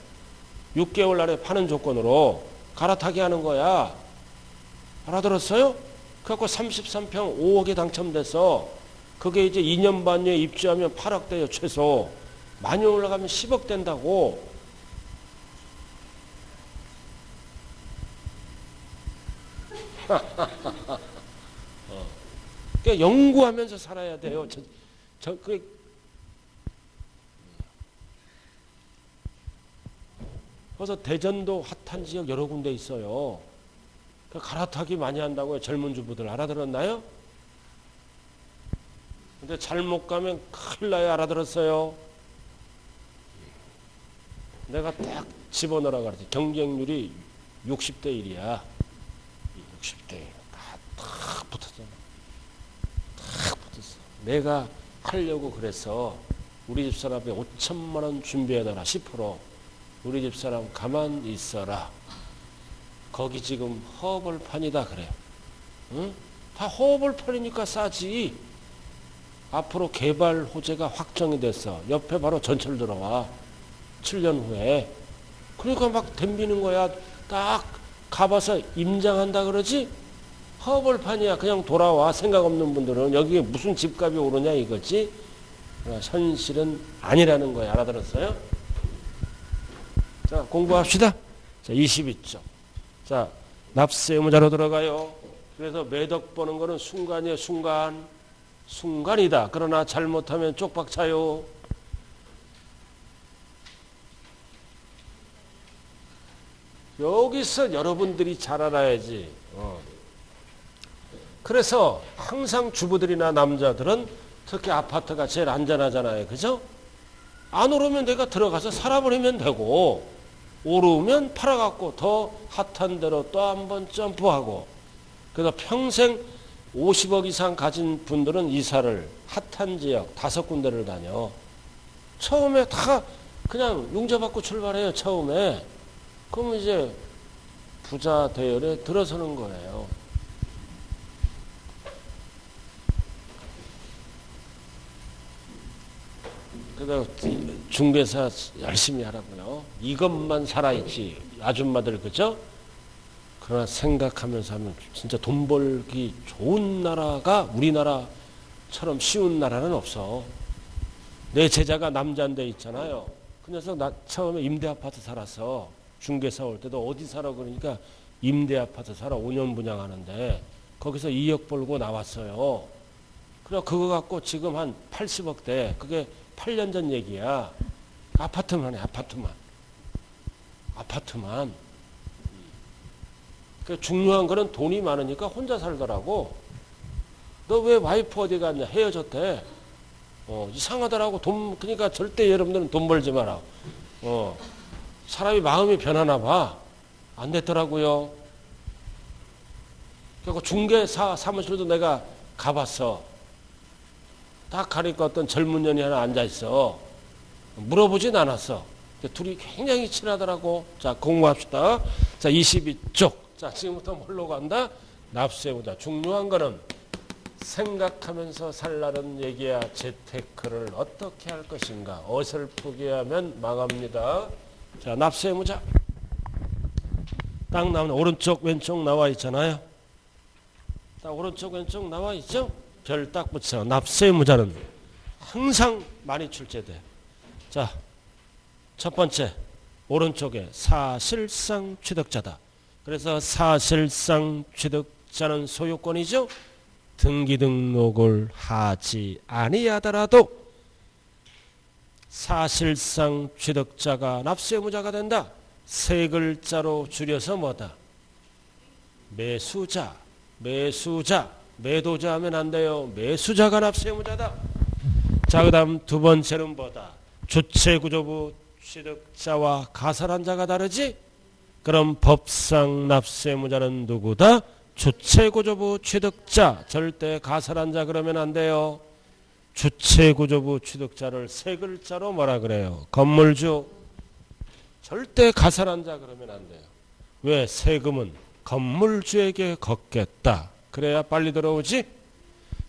6개월 날에 파는 조건으로 갈아타기 하는 거야. 알아들었어요? 그래갖고 33평 5억에 당첨돼서, 그게 이제 2년 반 후에 입주하면 8억 돼요, 최소. 많이 올라가면 10억 된다고. 그러니까 연구하면서 살아야 돼요. 그래서 대전도 핫한 지역 여러 군데 있어요. 갈아타기 많이 한다고요. 젊은 주부들 알아들었나요? 근데 잘못 가면 큰일 나요. 알아들었어요? 내가 딱 집어넣으라 그랬지. 경쟁률이 60대 1이야. 60대 1. 딱 붙었잖아. 딱 붙었어. 내가 하려고 그래서 우리 집사람에 5천만 원 준비해달라. 10%. 우리 집사람 가만 있어라. 거기 지금 허벌판이다 그래요. 응? 다 허벌판이니까 싸지. 앞으로 개발 호재가 확정이 됐어. 옆에 바로 전철 들어와. 7년 후에. 그러니까 막 덤비는 거야. 딱 가봐서 임장한다 그러지? 허벌판이야. 그냥 돌아와. 생각 없는 분들은 여기에 무슨 집값이 오르냐 이거지? 현실은 아니라는 거야. 알아들었어요? 자, 공부합시다. 자, 22점. 자, 납세 의무자로 들어가요. 그래서 매덕 보는 거는 순간이에요. 순간. 순간이다. 그러나 잘못하면 쪽박차요. 여기서 여러분들이 잘 알아야지. 그래서 항상 주부들이나 남자들은 특히 아파트가 제일 안전하잖아요. 그죠? 안 오르면 내가 들어가서 살아버리면 되고, 오르면 팔아갖고 더 핫한 데로 또 한번 점프하고. 그래서 평생 50억 이상 가진 분들은 이사를 핫한 지역 5군데를 다녀. 처음에 다 그냥 용접받고 출발해요. 처음에. 그럼 이제 부자 대열에 들어서는 거예요. 그래서 중개사 열심히 하라고요. 이것만 살아있지. 아줌마들 그죠? 그러나 생각하면서 하면 진짜 돈 벌기 좋은 나라가 우리나라처럼 쉬운 나라는 없어. 내 제자가 남자인데 있잖아요. 그 녀석 나 처음에 임대아파트 살았어. 중개사 올 때도 어디 살아 그러니까 임대아파트 살아 5년 분양하는데 거기서 2억 벌고 나왔어요. 그래 그거 갖고 지금 한 80억대. 그게 8년 전 얘기야. 아파트만 해. 아파트만. 그 중요한 거는 돈이 많으니까 혼자 살더라고. 너 왜 와이프 어디 갔냐? 헤어졌대. 이상하더라고. 그러니까 절대 여러분들은 돈 벌지 마라. 사람이 마음이 변하나 봐. 안 됐더라고요. 그리고 중개사 사무실도 내가 가봤어. 딱 가니까 어떤 젊은 년이 하나 앉아있어. 물어보진 않았어. 둘이 굉장히 친하더라고. 자, 공부합시다. 자, 22쪽. 자, 지금부터 뭘로 간다? 납세보다 중요한 거는 생각하면서 살라는 얘기야. 재테크를 어떻게 할 것인가. 어설프게 하면 망합니다. 자, 납세무자. 딱 나오면 오른쪽 왼쪽 나와 있잖아요. 딱 오른쪽 왼쪽 나와 있죠. 별 딱 붙여. 납세무자는 항상 많이 출제돼. 자, 첫 번째 오른쪽에 사실상 취득자다. 그래서 사실상 취득자는 소유권이죠. 등기 등록을 하지 아니하더라도 사실상 취득자가 납세의무자가 된다. 세 글자로 줄여서 뭐다? 매수자, 매수자, 매도자 하면 안 돼요. 매수자가 납세의무자다. 자, 그 다음 두 번째는 뭐다? 주체구조부 취득자와 가설한 자가 다르지? 그럼 법상 납세의무자는 누구다? 주체구조부 취득자. 절대 가설한 자 그러면 안 돼요. 주체구조부 취득자를 세 글자로 뭐라 그래요? 건물주. 절대 가설한 자 그러면 안 돼요. 왜? 세금은 건물주에게 걷겠다. 그래야 빨리 들어오지?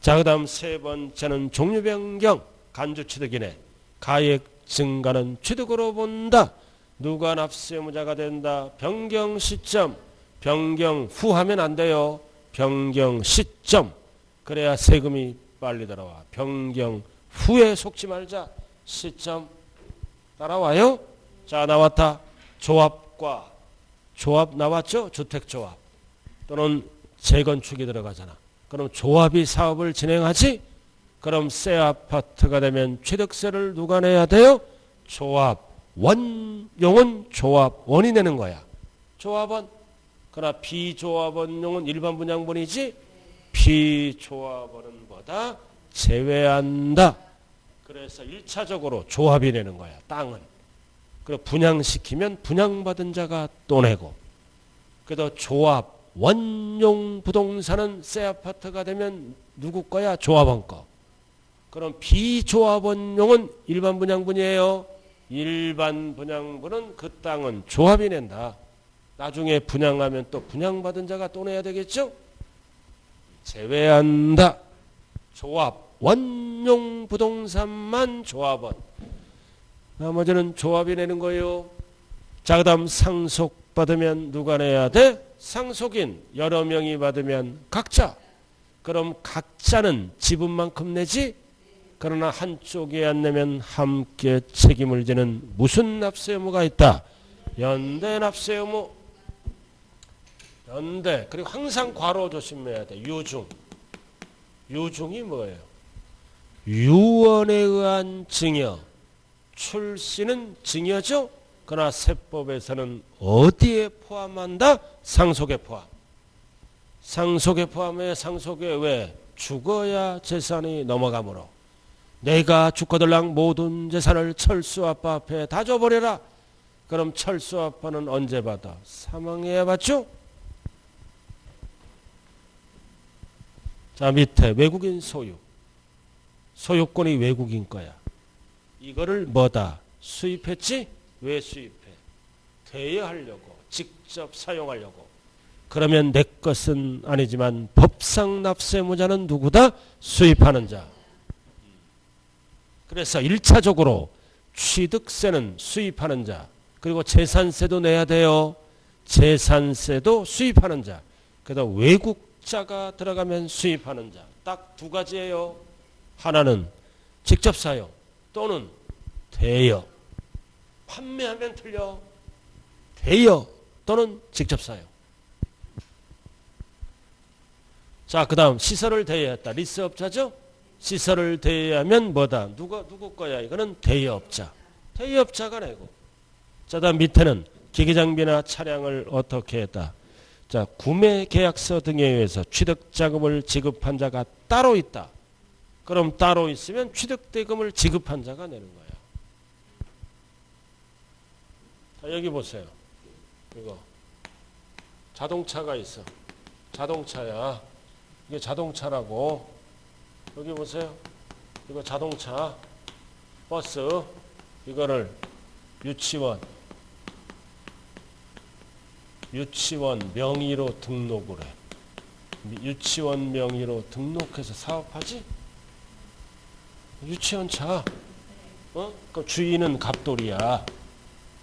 자, 그 다음 세 번째는 종류변경. 간주취득이네. 가액 증가는 취득으로 본다. 누가 납세의무자가 된다? 변경 시점. 변경 후 하면 안 돼요. 변경 시점. 그래야 세금이 빨리 들어와. 변경 후에 속지 말자. 시점. 따라와요? 자, 나왔다. 조합과 조합 나왔죠? 주택조합 또는 재건축이 들어가잖아. 그럼 조합이 사업을 진행하지? 그럼 새 아파트가 되면 취득세를 누가 내야 돼요? 조합원용은 조합원이 내는 거야. 조합원. 그러나 비조합원용은 일반 분양분이지 비조합원은 뭐다? 제외한다. 그래서 1차적으로 조합이 내는 거야. 땅은. 그리고 분양시키면 분양받은 자가 또 내고. 그래도 조합 원용 부동산은 새 아파트가 되면 누구 거야? 조합원 거. 그럼 비조합원용은 일반 분양분이에요. 일반 분양분은 그 땅은 조합이 낸다. 나중에 분양하면 또 분양받은 자가 또 내야 되겠죠? 제외한다. 조합 원용 부동산만 조합원. 나머지는 조합이 내는 거예요. 자, 그 다음 상속받으면 누가 내야 돼? 상속인. 여러 명이 받으면 각자. 그럼 각자는 지분만큼 내지? 그러나 한쪽이 안 내면 함께 책임을 지는 무슨 납세 의무가 있다? 연대 납세 의무. 연대. 그리고 항상 괄호 조심해야 돼. 유중. 유중이 뭐예요? 유언에 의한 증여. 출시는 증여죠. 그러나 세법에서는 어디에 포함한다? 상속에 포함. 상속에 포함해. 상속에 왜? 죽어야 재산이 넘어가므로. 내가 죽거들랑 모든 재산을 철수 아빠 앞에 다 줘버려라. 그럼 철수 아빠는 언제 받아? 사망해야 받죠? 자, 밑에 외국인 소유. 소유권이 외국인 거야. 이거를 뭐다? 수입했지? 왜 수입해? 대여하려고. 직접 사용하려고. 그러면 내 것은 아니지만 법상 납세의무자는 누구다? 수입하는 자. 그래서 1차적으로 취득세는 수입하는 자. 그리고 재산세도 내야 돼요. 재산세도 수입하는 자. 그래서 외국자가 들어가면 수입하는 자. 딱 두 가지예요. 하나는 직접 사용 또는 대여. 판매하면 틀려. 대여 또는 직접 사용. 자, 그 다음 시설을 대여했다. 리스업자죠? 시설을 대여하면 뭐다? 누구 거야? 이거는 대여업자. 대여업자가 내고. 자, 다음 밑에는 기계장비나 차량을 어떻게 했다? 자, 구매 계약서 등에 의해서 취득자금을 지급한 자가 따로 있다. 그럼 따로 있으면 취득대금을 지급한 자가 내는 거야. 자, 여기 보세요. 이거 자동차가 있어. 자동차야. 이게 자동차라고. 여기 보세요. 이거 자동차, 버스, 이거를 유치원 명의로 등록을 해. 유치원 명의로 등록해서 사업하지? 유치원차. 그럼 주인은 갑돌이야.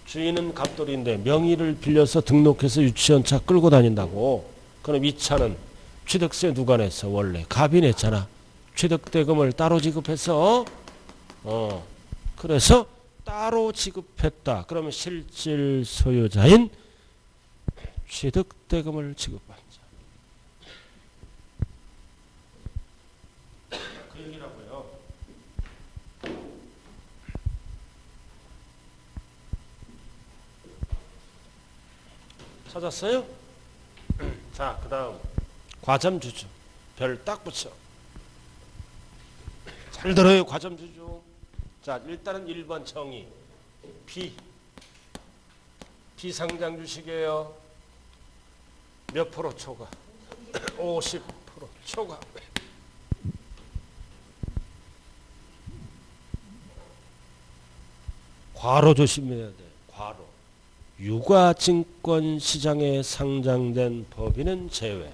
주인은 갑돌인데 명의를 빌려서 등록해서 유치원차 끌고 다닌다고. 그럼 이 차는 취득세 누가 냈어? 원래 갑이 냈잖아. 취득대금을 따로 지급해서 그래서 따로 지급했다. 그러면 실질 소유자인 취득대금을 지급한 자. 그 얘기라고요. 찾았어요? 자, 그 다음 과점주주. 별 딱 붙여. 잘 들어요. 과점주주. 자, 일단은 1번 정의. 비상장 주식이에요. 몇 프로 초과? 50% 초과. 과로 조심해야 돼. 과로. 유가증권시장에 상장된 법인은 제외.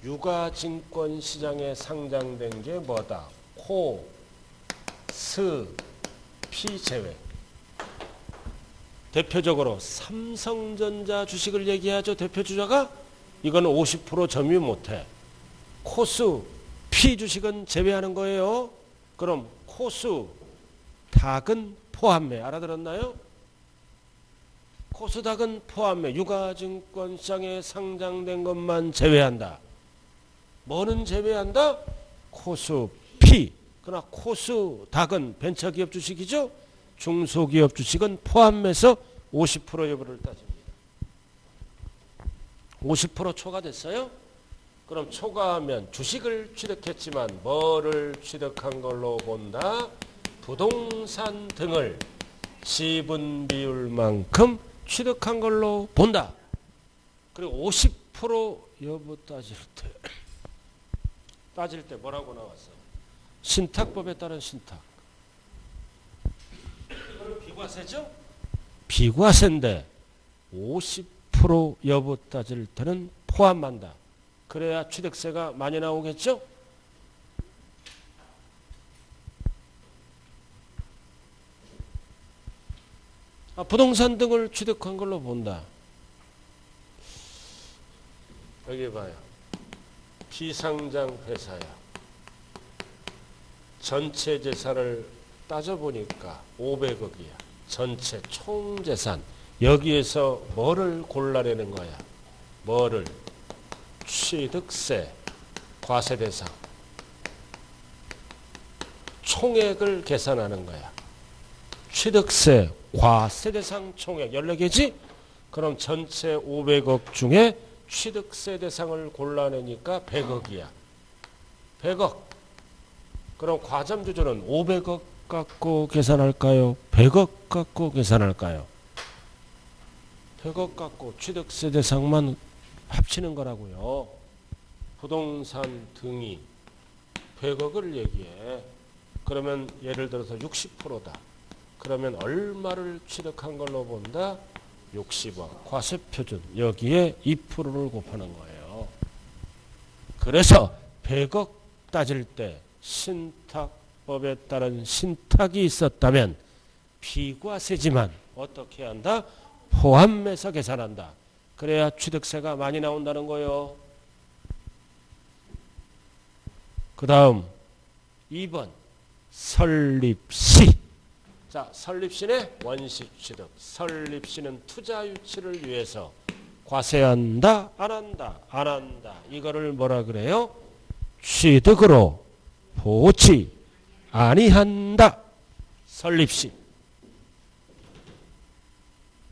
유가증권시장에 상장된 게 뭐다? 코, 스, 피 제외. 대표적으로 삼성전자 주식을 얘기하죠. 대표주자가. 이거는 50% 점유 못해. 코스, 피 주식은 제외하는 거예요. 그럼 코스, 닥은 포함매. 알아들었나요? 코스닥은 포함매. 유가증권시장에 상장된 것만 제외한다. 뭐는 제외한다? 코스, 피. 그러나 코스닥은 벤처기업 주식이죠. 중소기업 주식은 포함해서 50% 여부를 따집니다. 50% 초과됐어요? 그럼 초과하면 주식을 취득했지만 뭐를 취득한 걸로 본다? 부동산 등을 지분 비율만큼 취득한 걸로 본다. 그리고 50% 여부 따질 때 뭐라고 나왔어? 신탁법에 따른 신탁. 이거는 비과세죠? 비과세인데 50% 여부 따질 때는 포함한다. 그래야 취득세가 많이 나오겠죠? 부동산 등을 취득한 걸로 본다. 여기 봐요. 비상장 회사야. 전체 재산을 따져보니까 500억이야. 전체 총재산. 여기에서 뭐를 골라내는 거야? 뭐를? 취득세, 과세대상. 총액을 계산하는 거야. 취득세, 과세대상 총액 14개지? 그럼 전체 500억 중에 취득세 대상을 골라내니까 100억이야. 100억. 그럼 과점주주는 500억 갖고 계산할까요? 100억 갖고 계산할까요? 100억 갖고 취득세 대상만 합치는 거라고요. 부동산 등이 100억을 얘기해. 그러면 예를 들어서 60%다. 그러면 얼마를 취득한 걸로 본다? 60억. 과세표준. 여기에 2%를 곱하는 거예요. 그래서 100억 따질 때 신탁법에 따른 신탁이 있었다면 비과세지만 어떻게 한다? 포함해서 계산한다. 그래야 취득세가 많이 나온다는 거예요. 그 다음 2번 설립시. 자, 설립시는 원시취득. 설립시는 투자 유치를 위해서 과세한다, 안 한다, 안 한다. 이거를 뭐라 그래요? 취득으로 보지 아니한다. 설립시.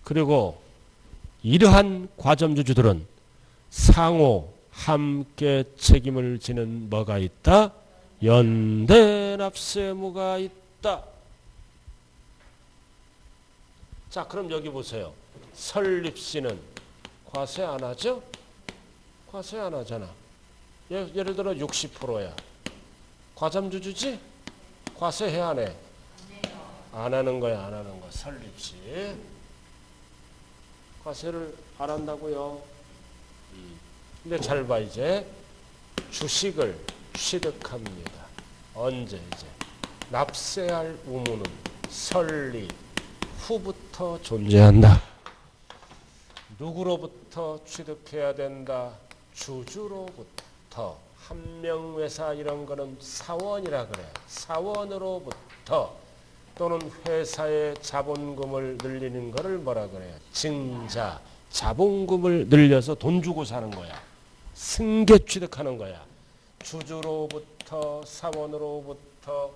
그리고 이러한 과점주주들은 상호 함께 책임을 지는 뭐가 있다? 연대납세무가 있다. 자, 그럼 여기 보세요. 설립시는 과세 안 하죠? 과세 안 하잖아. 예를 들어 60%야. 과점주주지? 과세해 안 해? 안 하는 거야, 안 하는 거. 설립시. 과세를 안 한다고요. 근데 잘 봐, 이제. 주식을 취득합니다. 언제 이제? 납세할 의무는 설립 후부터 존재한다. 누구로부터 취득해야 된다? 주주로부터. 한명회사 이런 거는 사원이라 그래. 사원으로부터 또는 회사의 자본금을 늘리는 거를 뭐라 그래요? 증자. 자본금을 늘려서 돈 주고 사는 거야. 승계 취득하는 거야. 주주로부터 사원으로부터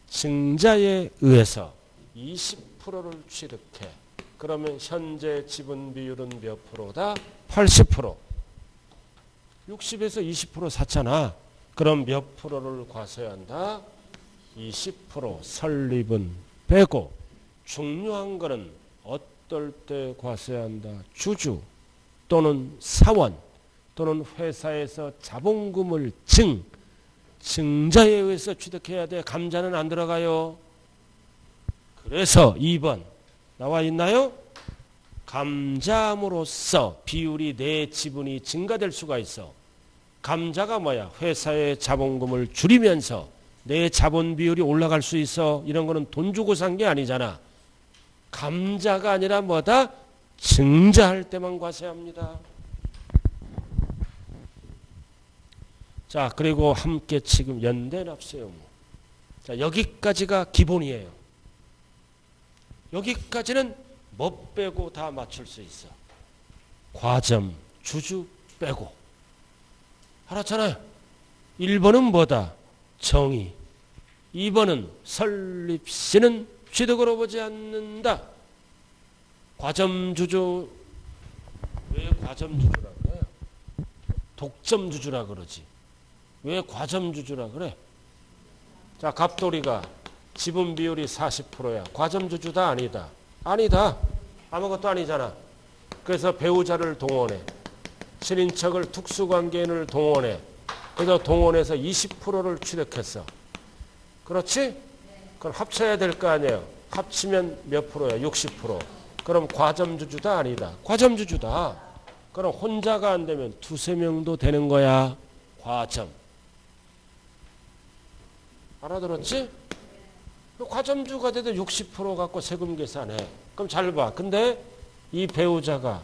증자에 의해서 20%를 취득해. 그러면 현재 지분 비율은 몇 프로다? 80%. 60에서 20% 샀잖아. 그럼 몇 프로를 과세한다? 20%. 설립은 빼고. 중요한 거는 어떨 때 과세한다? 주주 또는 사원 또는 회사에서 자본금을 증자에 의해서 취득해야 돼. 감자는 안 들어가요. 그래서 2번 나와 있나요? 감자함으로써 비율이 내 지분이 증가될 수가 있어. 감자가 뭐야? 회사의 자본금을 줄이면서 내 자본 비율이 올라갈 수 있어. 이런 거는 돈 주고 산 게 아니잖아. 감자가 아니라 뭐다? 증자할 때만 과세합니다. 자, 그리고 함께 지금 연대 납세 의무. 자, 여기까지가 기본이에요. 여기까지는 뭐 빼고 다 맞출 수 있어. 과점, 주주 빼고. 알았잖아요. 1번은 뭐다? 정의. 2번은 설립시는 취득으로 보지 않는다. 과점주주. 왜 과점주주라 그래? 독점주주라 그러지. 왜 과점주주라 그래? 자, 갑돌이가 지분 비율이 40%야. 과점주주다 아니다? 아니다. 아무것도 아니잖아. 그래서 배우자를 동원해. 친인척을 특수관계인을 동원해. 그래서 동원해서 20%를 취득했어. 그렇지? 그럼 합쳐야 될 거 아니에요. 합치면 몇 프로야? 60%. 그럼 과점주주다 아니다? 과점주주다. 그럼 혼자가 안 되면 두세 명도 되는 거야. 과점. 알아들었지? 과점주가 돼도 60% 갖고 세금 계산해. 그럼 잘 봐. 근데 이 배우자가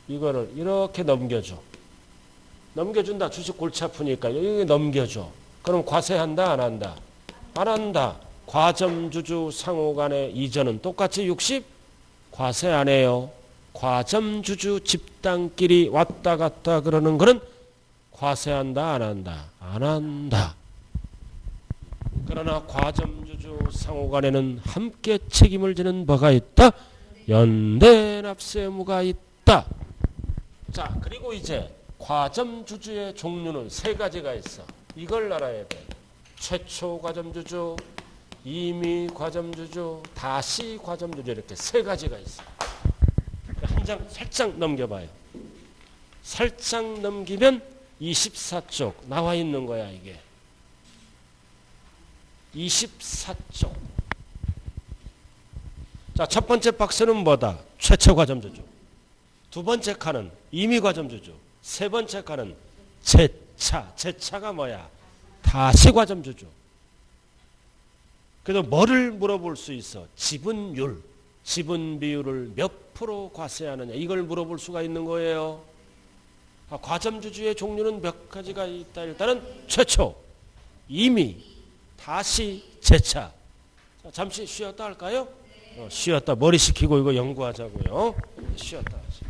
이거를 이렇게 넘겨줘. 넘겨준다. 주식 골치 아프니까 여기 넘겨줘. 그럼 과세한다 안 한다? 안 한다. 과점주주 상호 간의 이전은 똑같이 60? 과세 안 해요. 과점주주 집단끼리 왔다 갔다 그러는 거는 과세한다 안 한다? 안 한다. 그러나 과점주주 상호 간에는 함께 책임을 지는 바가 있다. 연대납세 의무가 있다. 자, 그리고 이제 과점주주의 종류는 세 가지가 있어. 이걸 알아야 돼. 최초 과점주주, 임의 과점주주, 다시 과점주주 이렇게 세 가지가 있어. 한 장 살짝 넘겨봐요. 살짝 넘기면 24쪽 나와 있는 거야 이게. 24쪽. 자, 첫 번째 박스는 뭐다? 최초 과점주주. 두 번째 칸은 임의 과점주주. 세 번째 칸은 재차. 재차가 뭐야? 다시 과점주주. 그래서 뭐를 물어볼 수 있어? 지분율, 지분 비율을 몇 프로 과세하느냐 이걸 물어볼 수가 있는 거예요. 과점주주의 종류는 몇 가지가 있다. 일단은 최초, 임의, 다시, 재차. 자, 잠시 쉬었다 할까요? 쉬었다. 머리 식히고 이거 연구하자고요. 쉬었다 하시.